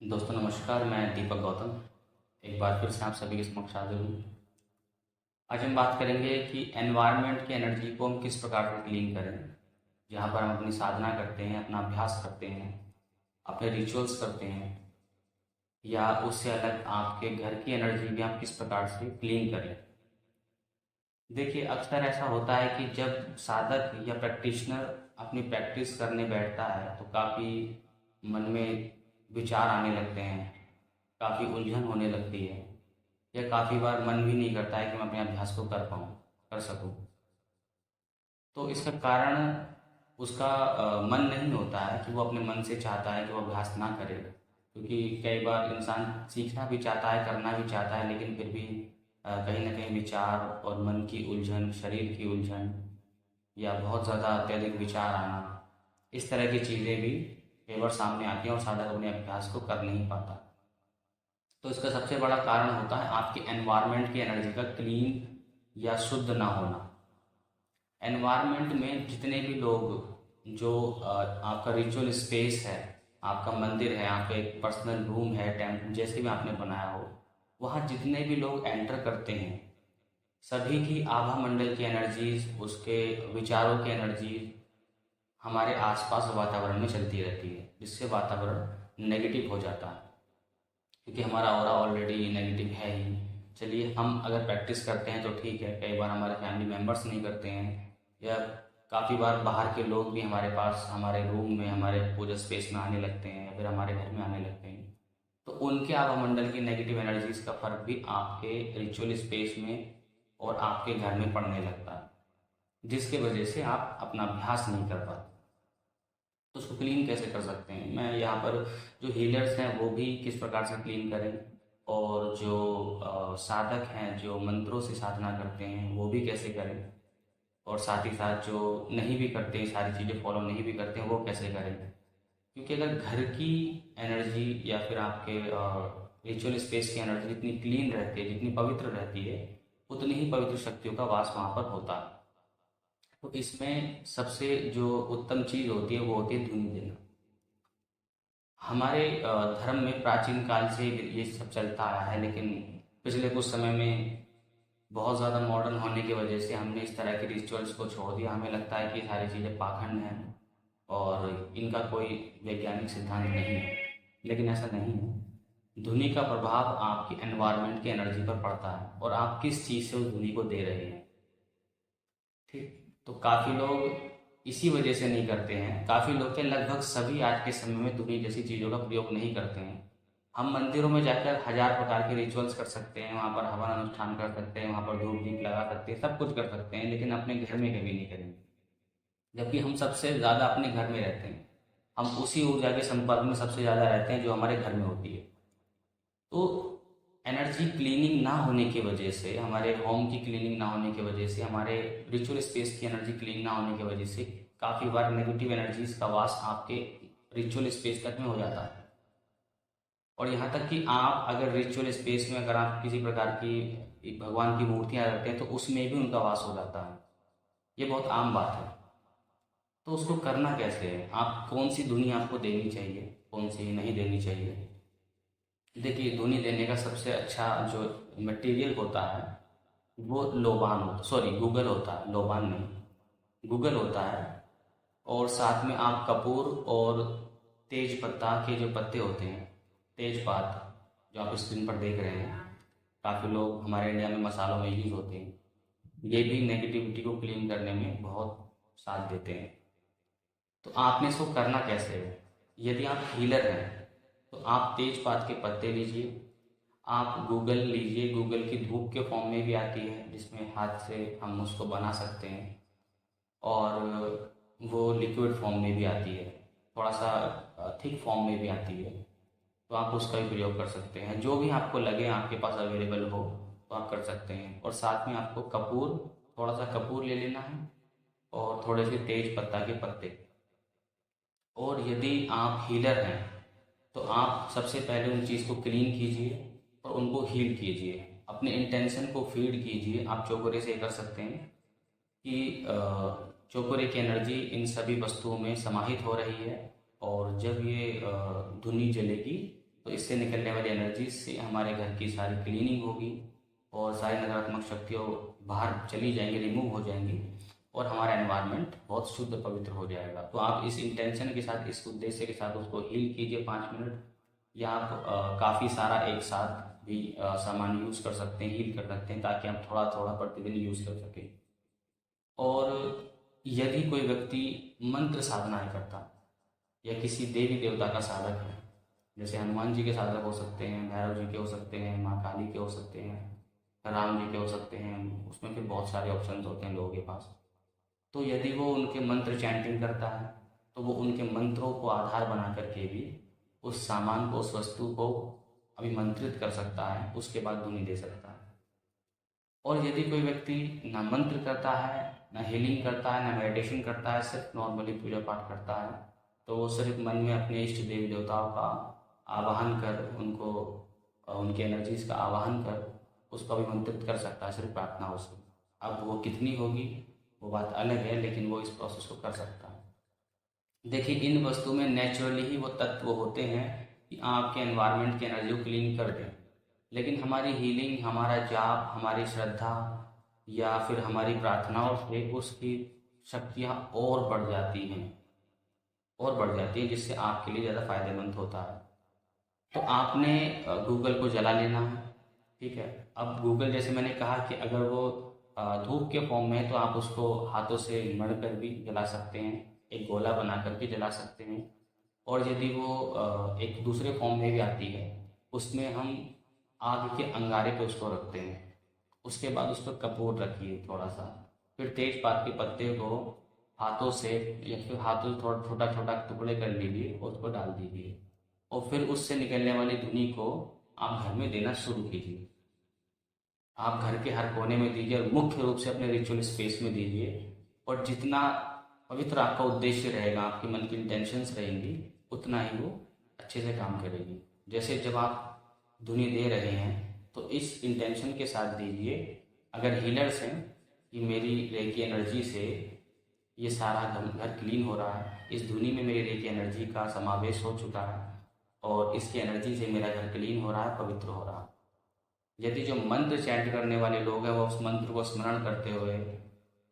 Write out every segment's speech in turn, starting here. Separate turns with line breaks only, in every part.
दोस्तों नमस्कार, मैं दीपक गौतम एक बार फिर से आप सभी के समक्ष हाजिर हूँ। आज हम बात करेंगे कि एनवायरनमेंट की एनर्जी को हम किस प्रकार से क्लीन करें। जहाँ पर हम अपनी साधना करते हैं, अपना अभ्यास करते हैं, अपने रिचुअल्स करते हैं, या उससे अलग आपके घर की एनर्जी भी आप किस प्रकार से क्लीन करें। देखिए, अक्सर ऐसा होता है कि जब साधक या प्रैक्टिशनर अपनी प्रैक्टिस करने बैठता है तो काफ़ी मन में विचार आने लगते हैं, काफ़ी उलझन होने लगती है, या काफ़ी बार मन भी नहीं करता है कि मैं अपने अभ्यास को कर सकूं। तो इसका कारण उसका मन नहीं होता है कि वो अपने मन से चाहता है कि वो अभ्यास ना करे, क्योंकि कई बार इंसान सीखना भी चाहता है, करना भी चाहता है, लेकिन फिर भी कहीं ना कहीं विचार और मन की उलझन, शरीर की उलझन, या बहुत ज़्यादा अत्यधिक विचार आना, इस तरह की चीज़ें भी कई बार सामने आती हैं और साधक अपने अभ्यास को कर नहीं पाता। तो इसका सबसे बड़ा कारण होता है आपके एनवायरनमेंट की एनर्जी का क्लीन या शुद्ध ना होना। एनवायरनमेंट में जितने भी लोग जो आपका रिचुअल स्पेस है, आपका मंदिर है, आपका एक पर्सनल रूम है, टेम्पल जैसे भी आपने बनाया हो, वहाँ जितने भी लोग एंटर करते हैं, सभी की आभा मंडल की एनर्जीज, उसके विचारों की एनर्जीज हमारे आसपास वातावरण में चलती रहती है, जिससे वातावरण नेगेटिव हो जाता है, क्योंकि हमारा ऑरा ऑलरेडी नेगेटिव है ही। चलिए, हम अगर प्रैक्टिस करते हैं तो ठीक है, कई बार हमारे फैमिली मेम्बर्स नहीं करते हैं, या काफ़ी बार बाहर के लोग भी हमारे पास, हमारे रूम में, हमारे पूजा स्पेस में आने लगते हैं, या फिर हमारे घर में आने लगते हैं। तो उनके आवामंडल की नेगेटिव एनर्जीज का फर्क भी आपके रिचुअल स्पेस में और आपके घर में पड़ने लगता है, जिसकी वजह से आप अपना अभ्यास नहीं कर पाते। तो उसको क्लीन कैसे कर सकते हैं, मैं यहाँ पर जो हीलर्स हैं वो भी किस प्रकार से क्लीन करें, और जो साधक हैं जो मंत्रों से साधना करते हैं वो भी कैसे करें, और साथ ही साथ जो नहीं भी करते हैं, सारी चीज़ें फॉलो नहीं भी करते हैं, वो कैसे करें। क्योंकि अगर घर की एनर्जी या फिर आपके रिचुअल स्पेस की एनर्जी जितनी क्लीन रहती है, जितनी पवित्र रहती है, उतनी ही पवित्र शक्तियों का वास वहाँ पर होता है। तो इसमें सबसे जो उत्तम चीज़ होती है वो होती है धुनी देना। हमारे धर्म में प्राचीन काल से ये सब चलता आया है, लेकिन पिछले कुछ समय में बहुत ज़्यादा मॉडर्न होने की वजह से हमने इस तरह के रिचुअल्स को छोड़ दिया। हमें लगता है कि ये सारी चीज़ें पाखंड हैं और इनका कोई वैज्ञानिक सिद्धांत नहीं है, लेकिन ऐसा नहीं है। धुनी का प्रभाव आपकी एनवायरनमेंट की एनर्जी पर पड़ता है, और आप किस चीज़ से उस धुनी को दे रहे हैं। ठीक। तो काफ़ी लोग इसी वजह से नहीं करते हैं, काफ़ी लोग क्या, लगभग सभी आज के समय में धुनी जैसी चीज़ों का प्रयोग नहीं करते हैं। हम मंदिरों में जाकर हजार प्रकार के रिचुअल्स कर सकते हैं, वहाँ पर हवन अनुष्ठान कर सकते हैं, वहाँ पर धूप दीप लगा सकते हैं, सब कुछ कर सकते हैं, लेकिन अपने घर में कभी नहीं करेंगे। जबकि हम सबसे ज़्यादा अपने घर में रहते हैं, हम उसी ऊर्जा के संपर्क में सबसे ज़्यादा रहते हैं जो हमारे घर में होती है। तो एनर्जी क्लीनिंग ना होने की वजह से, हमारे होम की क्लीनिंग ना होने की वजह से, हमारे रिचुअल स्पेस की एनर्जी क्लीन ना होने की वजह से काफ़ी बार नेगेटिव एनर्जीज का वास आपके रिचुअल स्पेस तक में हो जाता है। और यहाँ तक कि आप अगर रिचुअल स्पेस में अगर आप किसी प्रकार की भगवान की मूर्तियाँ रखते हैं तो उसमें भी उनका वास हो जाता है। ये बहुत आम बात है। तो उसको करना कैसे है, आप कौन सी धुनी आपको देनी चाहिए, कौन सी नहीं देनी चाहिए। देखिए, धुनी देने का सबसे अच्छा जो मटेरियल होता है वो लोबान होता, सॉरी गूगल होता है, लोबान नहीं, गूगल होता है। और साथ में आप कपूर और तेज पत्ता के जो पत्ते होते हैं, तेजपात, जो आप स्क्रीन पर देख रहे हैं, काफ़ी लोग हमारे इंडिया में मसालों में यूज़ होते हैं, ये भी नेगेटिविटी को क्लीन करने में बहुत साथ देते हैं। तो आपने इसको करना कैसे है, यदि आप हीलर हैं तो आप तेजपात के पत्ते लीजिए, आप गूगल लीजिए, गूगल की धूप के फॉर्म में भी आती है जिसमें हाथ से हम उसको बना सकते हैं, और वो लिक्विड फॉर्म में भी आती है, थोड़ा सा थिक फॉर्म में भी आती है। तो आप उसका भी प्रयोग कर सकते हैं, जो भी आपको लगे आपके पास अवेलेबल हो तो आप कर सकते हैं। और साथ में आपको कपूर, थोड़ा सा कपूर ले लेना है, और थोड़े से तेज पत्ता के पत्ते। और यदि आप हीलर हैं तो आप सबसे पहले उन चीज़ को क्लीन कीजिए और उनको हील कीजिए, अपने इंटेंशन को फीड कीजिए। आप चौकोरे से कर सकते हैं कि चौकोरे की एनर्जी इन सभी वस्तुओं में समाहित हो रही है, और जब ये धुनी जलेगी तो इससे निकलने वाली एनर्जी से हमारे घर की सारी क्लीनिंग होगी और सारी नकारात्मक शक्तियों बाहर चली जाएंगी, रिमूव हो जाएंगी और हमारा एनवायरनमेंट बहुत शुद्ध पवित्र हो जाएगा। तो आप इस इंटेंशन के साथ, इस उद्देश्य के साथ उसको हील कीजिए 5 मिनट, या आप काफ़ी सारा एक साथ भी सामान यूज़ कर सकते हैं, हील कर सकते हैं, ताकि आप थोड़ा थोड़ा प्रतिदिन यूज़ कर सकें। और यदि कोई व्यक्ति मंत्र साधनाएं करता या किसी देवी देवता का साधक है, जैसे हनुमान जी के साधक हो सकते हैं, भैरव जी के हो सकते हैं, माँ काली के हो सकते हैं, राम जी के हो सकते हैं, उसमें फिर बहुत सारे ऑप्शंस होते हैं लोगों के पास। तो यदि वो उनके मंत्र चैंटिंग करता है तो वो उनके मंत्रों को आधार बना करके भी उस सामान को, उस वस्तु को अभिमंत्रित कर सकता है, उसके बाद ध्वनि दे सकता है। और यदि कोई व्यक्ति ना मंत्र करता है, ना हीलिंग करता है, ना मेडिटेशन करता है, सिर्फ नॉर्मली पूजा पाठ करता है, तो वो सिर्फ मन में अपने इष्ट देवी देवताओं का आवाहन कर, उनको उनकी एनर्जीज का आवाहन कर उसको अभिमंत्रित कर सकता है, सिर्फ प्रार्थनाओं से। अब वो कितनी होगी वो बात अलग है, लेकिन वो इस प्रोसेस को कर सकता है। देखिए, इन वस्तु में नेचुरली ही वो तत्व होते हैं कि आपके एनवायरनमेंट की एनर्जी को क्लीन कर दें, लेकिन हमारी हीलिंग, हमारा जाप, हमारी श्रद्धा या फिर हमारी प्रार्थनाओं से उसकी शक्तियाँ और बढ़ जाती हैं, और बढ़ जाती है, जिससे आपके लिए ज़्यादा फायदेमंद होता है। तो आपने गूगल को जला लेना है, ठीक है। अब गूगल, जैसे मैंने कहा कि अगर वो धूप के फॉर्म में है तो आप उसको हाथों से मढ़ कर भी जला सकते हैं, एक गोला बना कर भी जला सकते हैं। और यदि वो एक दूसरे फॉर्म में भी आती है, उसमें हम आग के अंगारे पे उसको रखते हैं, उसके बाद उस पर कपूर रखिए थोड़ा सा, फिर तेजपात के पत्ते को हाथों से या फिर हाथों से थोड़ा छोटा छोटा टुकड़े कर लीजिए और उसको डाल दीजिए, और फिर उससे निकलने वाली धुनी को आप घर में देना शुरू कीजिए। आप घर के हर कोने में दीजिए और मुख्य रूप से अपने रिचुअल स्पेस में दीजिए। और जितना पवित्र आपका उद्देश्य रहेगा, आपके मन की इंटेंशंस रहेंगी, उतना ही वो अच्छे से काम करेगी। जैसे जब आप धुनी दे रहे हैं तो इस इंटेंशन के साथ दीजिए, अगर हीलर्स हैं कि मेरी रेकी एनर्जी से ये सारा घर क्लीन हो रहा है, इस धुनी में मेरी रेकी एनर्जी का समावेश हो चुका है और इसकी एनर्जी से मेरा घर क्लीन हो रहा है, पवित्र हो रहा है। यदि जो मंत्र चैंट करने वाले लोग हैं वो उस मंत्र को स्मरण करते हुए,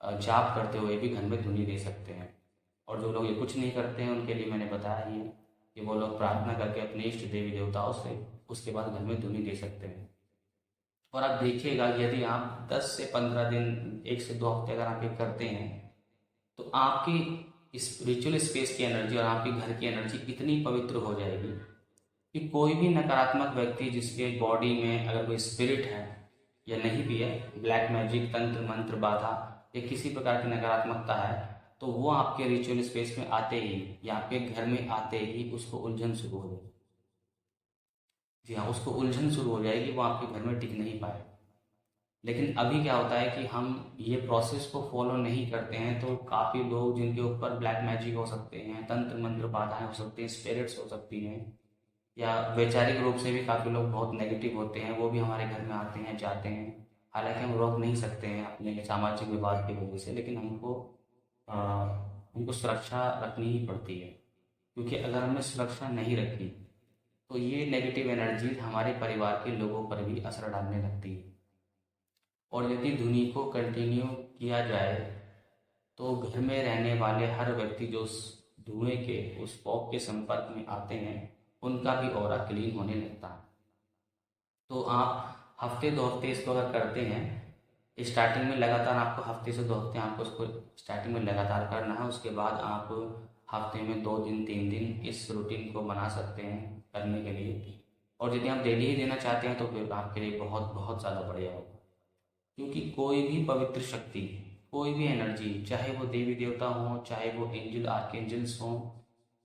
जाप करते हुए भी घर में धुनी दे सकते हैं। और जो लोग ये कुछ नहीं करते हैं उनके लिए मैंने बताया ही है कि वो लोग प्रार्थना करके अपने इष्ट देवी देवताओं से उसके बाद घर में धुनी दे सकते हैं। और आप देखिएगा कि यदि आप 10 से 15 दिन, 1 से 2 हफ्ते अगर आप ये करते हैं तो आपकी इस रिचुअल स्पेस की एनर्जी और आपके घर की एनर्जी इतनी पवित्र हो जाएगी कि कोई भी नकारात्मक व्यक्ति जिसके बॉडी में अगर कोई स्पिरिट है या नहीं भी है, ब्लैक मैजिक, तंत्र मंत्र, बाधा या किसी प्रकार की नकारात्मकता है, तो वो आपके रिचुअल स्पेस में आते ही या आपके घर में आते ही उसको उलझन शुरू हो जाएगी। जी हाँ, उसको उलझन शुरू हो जाएगी, वो आपके घर में टिक नहीं पाए। लेकिन अभी क्या होता है कि हम ये प्रोसेस को फॉलो नहीं करते हैं, तो काफ़ी लोग जिनके ऊपर ब्लैक मैजिक हो सकते हैं, तंत्र मंत्र बाधाएं हो सकती हैं, स्पिरिट्स हो सकती हैं, या वैचारिक रूप से भी काफ़ी लोग बहुत नेगेटिव होते हैं, वो भी हमारे घर में आते हैं, जाते हैं। हालांकि हम रोक नहीं सकते हैं अपने सामाजिक विवाद की वजह से, लेकिन हमको सुरक्षा रखनी ही पड़ती है, क्योंकि अगर हमने सुरक्षा नहीं रखी तो ये नेगेटिव एनर्जी हमारे परिवार के लोगों पर भी असर डालने लगती है। और यदि धुनी को कंटिन्यू किया जाए तो घर में रहने वाले हर व्यक्ति जो उस धुएं के, उस फॉग के संपर्क में आते हैं, उनका भी ऑरा क्लीन होने लगता है। तो आप हफ्ते 2 हफ्ते इसको अगर करते हैं, स्टार्टिंग में लगातार आपको हफ्ते से 2 हफ्ते आपको उसको स्टार्टिंग में लगातार करना है, उसके बाद आप हफ्ते में 2 दिन 3 दिन इस रूटीन को बना सकते हैं करने के लिए। और यदि आप डेली ही देना चाहते हैं तो फिर आपके लिए बहुत बहुत ज़्यादा बढ़िया होगा, क्योंकि कोई भी पवित्र शक्ति, कोई भी एनर्जी, चाहे वो देवी देवता हो, चाहे वो एंजल आर्कएंजल्स हों,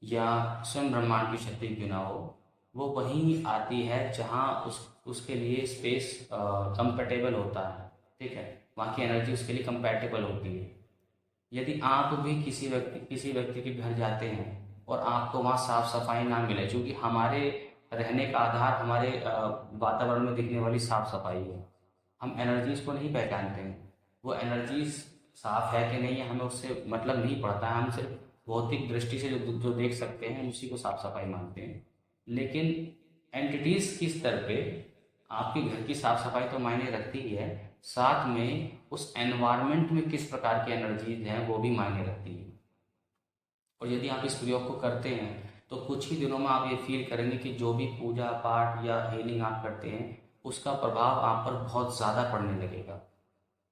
या स्वयं ब्रह्मांड की शक्ति क्यों ना हो, वो वहीं आती है जहाँ उसके लिए स्पेस कंपेटेबल होता है, ठीक है, वहाँ की एनर्जी उसके लिए कंपेटेबल होती है। यदि आप भी किसी व्यक्ति के घर जाते हैं और आपको वहाँ साफ सफाई ना मिले, क्योंकि हमारे रहने का आधार हमारे वातावरण में दिखने वाली साफ सफाई है, हम एनर्जीज को नहीं पहचानते हैं, वो एनर्जीज साफ है कि नहीं है हमें उससे मतलब नहीं पड़ता है, हम सिर्फ भौतिक दृष्टि से जो देख सकते हैं उसी को साफ सफाई मानते हैं। लेकिन एंटिटीज़ की स्तर पे आपके घर की साफ सफाई तो मायने रखती ही है, साथ में उस एनवायरनमेंट में किस प्रकार की एनर्जीज हैं वो भी मायने रखती है। और यदि आप इस प्रयोग को करते हैं तो कुछ ही दिनों में आप ये फील करेंगे कि जो भी पूजा पाठ या हीलिंग आप करते हैं उसका प्रभाव आप पर बहुत ज़्यादा पड़ने लगेगा।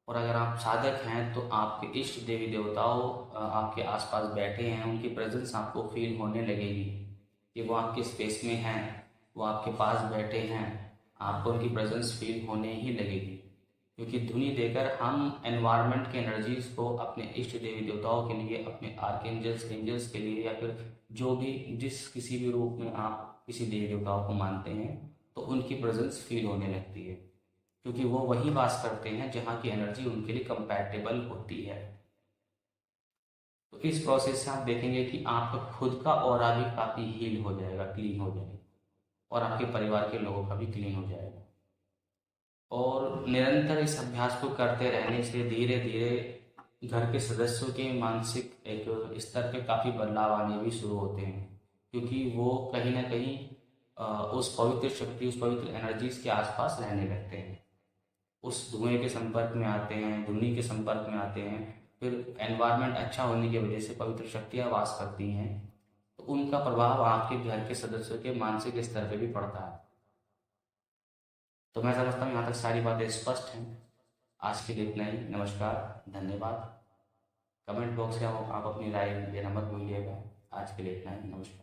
और अगर आप साधक हैं तो आपके इष्ट देवी देवताओं आपके आसपास बैठे हैं, उनकी प्रेजेंस आपको फील होने लगेगी कि वो आपके स्पेस में हैं, वो आपके पास बैठे हैं, आपको उनकी प्रेजेंस फील होने ही लगेगी। क्योंकि धुनी देकर हम एनवायरनमेंट के एनर्जीज को अपने इष्ट देवी देवताओं के लिए, अपने आर्कएंजल्स एंजल्स के लिए, या फिर जो भी जिस किसी भी रूप में आप किसी देवी देवताओं को मानते हैं तो उनकी प्रेजेंस फील होने लगती है। क्योंकि वो वही वास करते हैं जहाँ की एनर्जी उनके लिए कंपैटिबल होती है। तो इस प्रोसेस से आप देखेंगे कि आपका खुद का ऑरा भी काफ़ी हील हो जाएगा, क्लीन हो जाएगा, और आपके परिवार के लोगों का भी क्लीन हो जाएगा। और निरंतर इस अभ्यास को करते रहने से धीरे धीरे घर के सदस्यों के मानसिक एक स्तर पे काफ़ी बदलाव आने भी शुरू होते हैं। क्योंकि वो कहीं ना कहीं उस पवित्र शक्ति, उस पवित्र एनर्जीज के आसपास रहने लगते हैं, उस धुएं के संपर्क में आते हैं, धुनी के संपर्क में आते हैं, फिर एनवायरनमेंट अच्छा होने की वजह से पवित्र शक्तियाँ वास करती हैं, तो उनका प्रभाव आपके घर के सदस्यों के मानसिक स्तर पे भी पड़ता है। तो मैं समझता हूँ यहाँ तक सारी बातें स्पष्ट हैं। आज के लिए इतना ही। नमस्कार, धन्यवाद। कमेंट बॉक्स में आप अपनी राय देना मत भूलिएगा। आज के लिए इतना ही। नमस्कार।